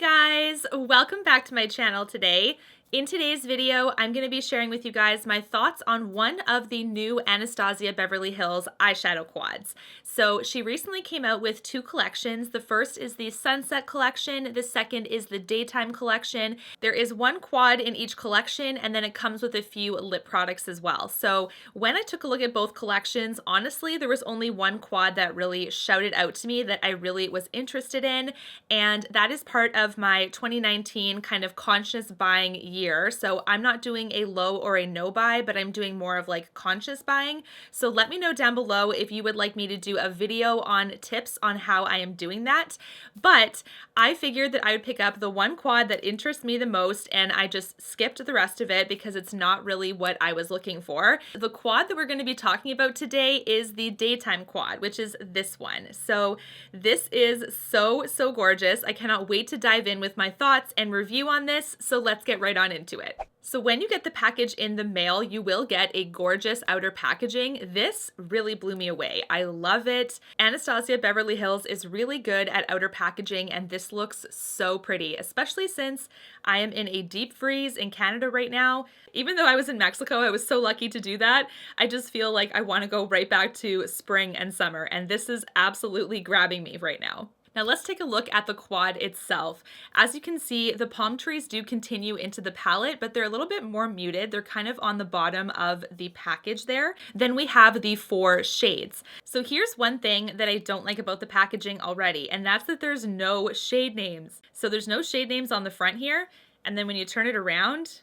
guys, welcome back to my channel today. In today's video, I'm going to be sharing with you guys my thoughts on one of the new Anastasia Beverly Hills eyeshadow quads. So she recently came out with two collections. The first is the Sunset collection. The second is the Daytime collection. There is one quad in each collection, and then it comes with a few lip products as well. So when I took a look at both collections, honestly, there was only one quad that really shouted out to me that I really was interested in, and that is part of my 2019 kind of conscious buying year. So I'm not doing a low or a no buy, but I'm doing more of like conscious buying. So let me know down below if you would like me to do a video on tips on how I am doing that. But I figured that I would pick up the one quad that interests me the most, and I just skipped the rest of it because it's not really what I was looking for. The quad that we're going to be talking about today is the Daytime quad, which is this one. So this is so gorgeous. I cannot wait to dive in with my thoughts and review on this. So let's get right on into it. So when you get the package in the mail, you will get a gorgeous outer packaging. This really blew me away. I love it. Anastasia Beverly Hills is really good at outer packaging, and this looks so pretty, especially since I am in a deep freeze in Canada right now. Even though I was in Mexico, I was so lucky to do that. I just feel like I want to go right back to spring and summer, and this is absolutely grabbing me right now. Now let's take a look at the quad itself. As you can see, the palm trees do continue into the palette, but they're a little bit more muted. They're kind of on the bottom of the package there. Then we have the 4 shades. So here's one thing that I don't like about the packaging already, and that's that there's no shade names. So there's no shade names on the front here, and then when you turn it around,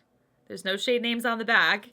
there's no shade names on the back.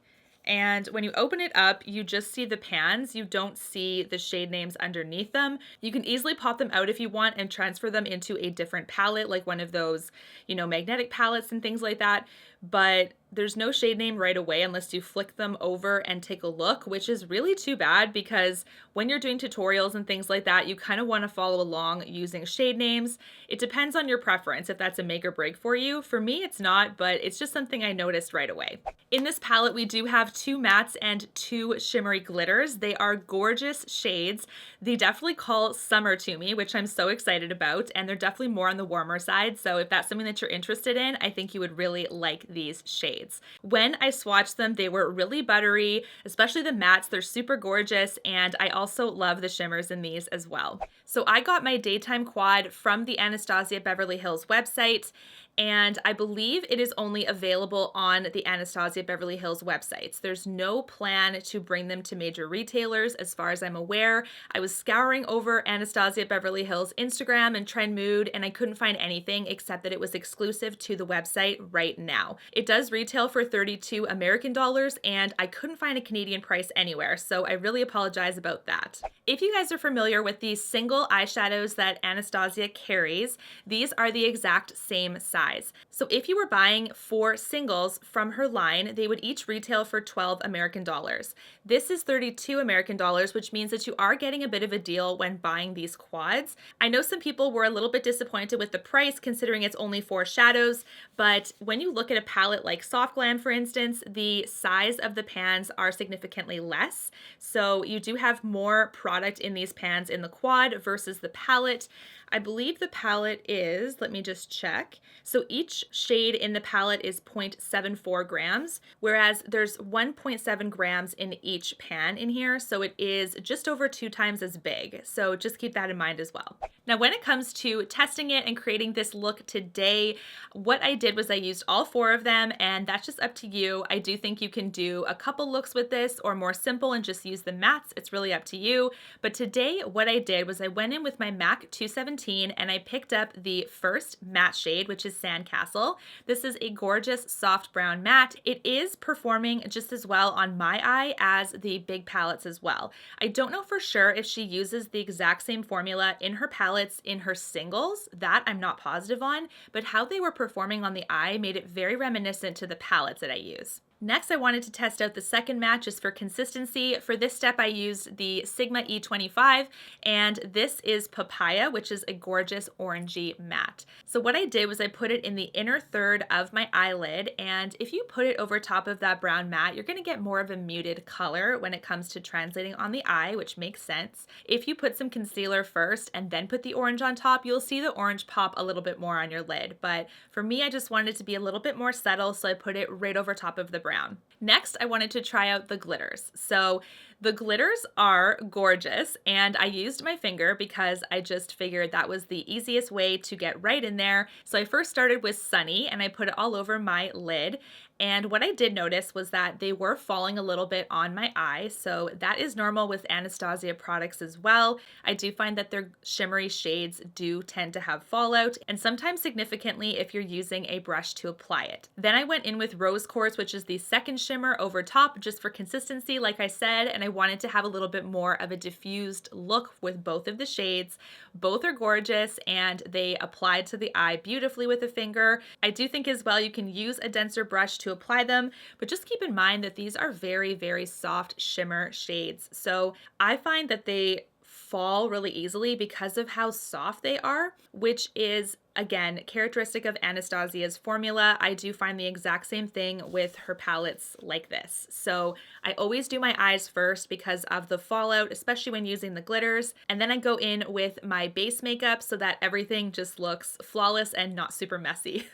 And when you open it up, you just see the pans. You don't see the shade names underneath them. You can easily pop them out if you want and transfer them into a different palette, like one of those, magnetic palettes and things like that. But there's no shade name right away unless you flick them over and take a look, which is really too bad because when you're doing tutorials and things like that, you kind of want to follow along using shade names. It depends on your preference if that's a make or break for you. For me, it's not, but it's just something I noticed right away. In this palette, we do have 2 mattes and 2 shimmery glitters. They are gorgeous shades. They definitely call summer to me, which I'm so excited about, and they're definitely more on the warmer side. So if that's something that you're interested in, I think you would really like these shades. When I swatched them, they were really buttery, especially the mattes. They're super gorgeous, and I also love the shimmers in these as well. So I got my Daytime quad from the Anastasia Beverly Hills website, and I believe it is only available on the Anastasia Beverly Hills websites. There's no plan to bring them to major retailers as far as I'm aware. I was scouring over Anastasia Beverly Hills Instagram and Trend Mood, and I couldn't find anything except that it was exclusive to the website right now. It does retail for 32 American dollars, and I couldn't find a Canadian price anywhere, so I really apologize about that. If you guys are familiar with these single eyeshadows that Anastasia carries, these are the exact same size. So if you were buying 4 singles from her line, they would each retail for 12 American dollars. This is 32 American dollars, which means that you are getting a bit of a deal when buying these quads. I know some people were a little bit disappointed with the price considering it's only 4 shadows, but when you look at a palette like Soft Glam, for instance, the size of the pans are significantly less. So you do have more product in these pans in the quad versus the palette. I believe the palette is, let me just check. So each shade in the palette is 0.74 grams, whereas there's 1.7 grams in each pan in here. So it is just over 2 times as big. So just keep that in mind as well. Now, when it comes to testing it and creating this look today, what I did was I used all 4 of them, and that's just up to you. I do think you can do a couple looks with this or more simple and just use the mattes. It's really up to you. But today, what I did was I went in with my MAC 217 and I picked up the first matte shade, which is Sandcastle. This is a gorgeous soft brown matte. It is performing just as well on my eye as the big palettes as well. I don't know for sure if she uses the exact same formula in her palettes in her singles. That I'm not positive on, but how they were performing on the eye made it very reminiscent to the palettes that I use. Next, I wanted to test out the second matte just for consistency. For this step, I used the Sigma E25, and this is Papaya, which is a gorgeous orangey matte. So what I did was I put it in the inner third of my eyelid, and if you put it over top of that brown matte, you're gonna get more of a muted color when it comes to translating on the eye, which makes sense. If you put some concealer first and then put the orange on top, you'll see the orange pop a little bit more on your lid. But for me, I just wanted it to be a little bit more subtle, so I put it right over top of the brown. Next, I wanted to try out the glitters. So the glitters are gorgeous, and I used my finger because I just figured that was the easiest way to get right in there. So I first started with Sunny, and I put it all over my lid. And what I did notice was that they were falling a little bit on my eye, so that is normal with Anastasia products as well. I do find that their shimmery shades do tend to have fallout, and sometimes significantly if you're using a brush to apply it. Then I went in with Rose Quartz, which is the second shimmer over top, just for consistency, like I said, and I wanted to have a little bit more of a diffused look with both of the shades. Both are gorgeous, and they applied to the eye beautifully with a finger. I do think as well you can use a denser brush to apply them, but just keep in mind that these are very, very soft shimmer shades. So I find that they fall really easily because of how soft they are, which is again characteristic of Anastasia's formula. I do find the exact same thing with her palettes like this. So I always do my eyes first because of the fallout, especially when using the glitters, and then I go in with my base makeup so that everything just looks flawless and not super messy.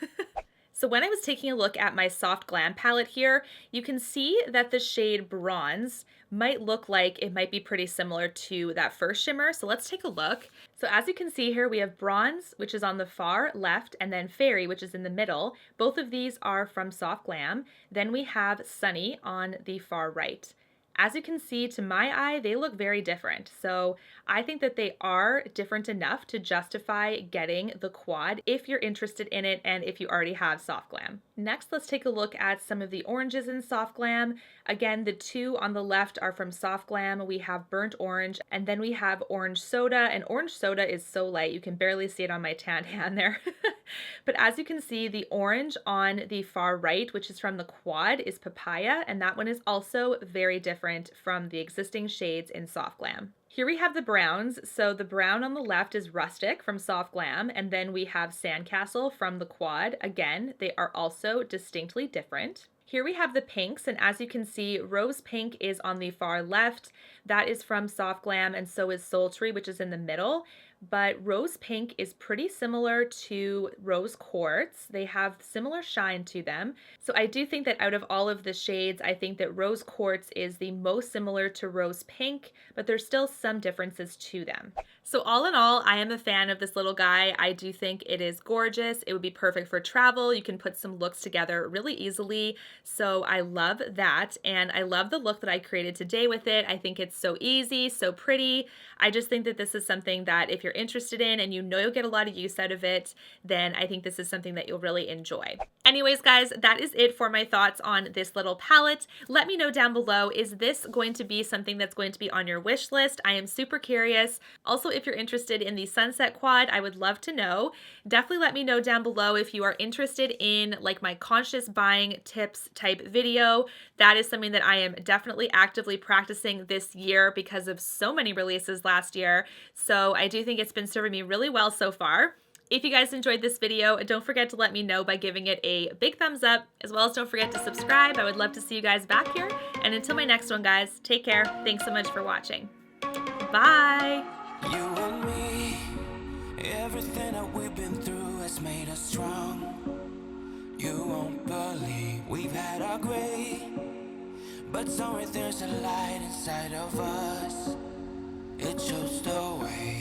So when I was taking a look at my Soft Glam palette here, you can see that the shade Bronze might look like it might be pretty similar to that first shimmer. So let's take a look. So as you can see here, we have Bronze, which is on the far left, and then Fairy, which is in the middle. Both of these are from Soft Glam. Then we have Sunny on the far right. As you can see, to my eye, they look very different. So I think that they are different enough to justify getting the quad if you're interested in it and if you already have Soft Glam. Next, let's take a look at some of the oranges in Soft Glam. Again, the two on the left are from Soft Glam. We have Burnt Orange, and then we have Orange Soda, and Orange Soda is so light, you can barely see it on my tan hand there. But as you can see, the orange on the far right, which is from the quad, is Papaya, and that one is also very different from the existing shades in Soft Glam. Here we have the browns. So the brown on the left is Rustic from Soft Glam, and then we have Sandcastle from the quad. Again, they are also distinctly different. Here we have the pinks, and as you can see, Rose Pink is on the far left. That is from Soft Glam, and so is Sultry, which is in the middle. But Rose Pink is pretty similar to Rose Quartz. They have similar shine to them. So I do think that out of all of the shades, I think that Rose Quartz is the most similar to Rose Pink, but there's still some differences to them. So all in all, I am a fan of this little guy. I do think it is gorgeous. It would be perfect for travel. You can put some looks together really easily. So I love that. And I love the look that I created today with it. I think it's so easy, so pretty. I just think that this is something that if you're interested in and you know you'll get a lot of use out of it, then I think this is something that you'll really enjoy. Anyways, guys, that is it for my thoughts on this little palette. Let me know down below, is this going to be something that's going to be on your wish list? I am super curious. Also, if you're interested in the Sunset Quad, I would love to know. Definitely let me know down below if you are interested in like my conscious buying tips type video. That is something that I am definitely actively practicing this year because of so many releases last year. So I do think it's been serving me really well so far. If you guys enjoyed this video, don't forget to let me know by giving it a big thumbs up, as well as don't forget to subscribe. I would love to see you guys back here. And until my next one, guys, take care. Thanks so much for watching. Bye. You and me, everything that we've been through has made us strong. You won't believe we've had our gray, but somewhere there's a light inside of us. It shows the way.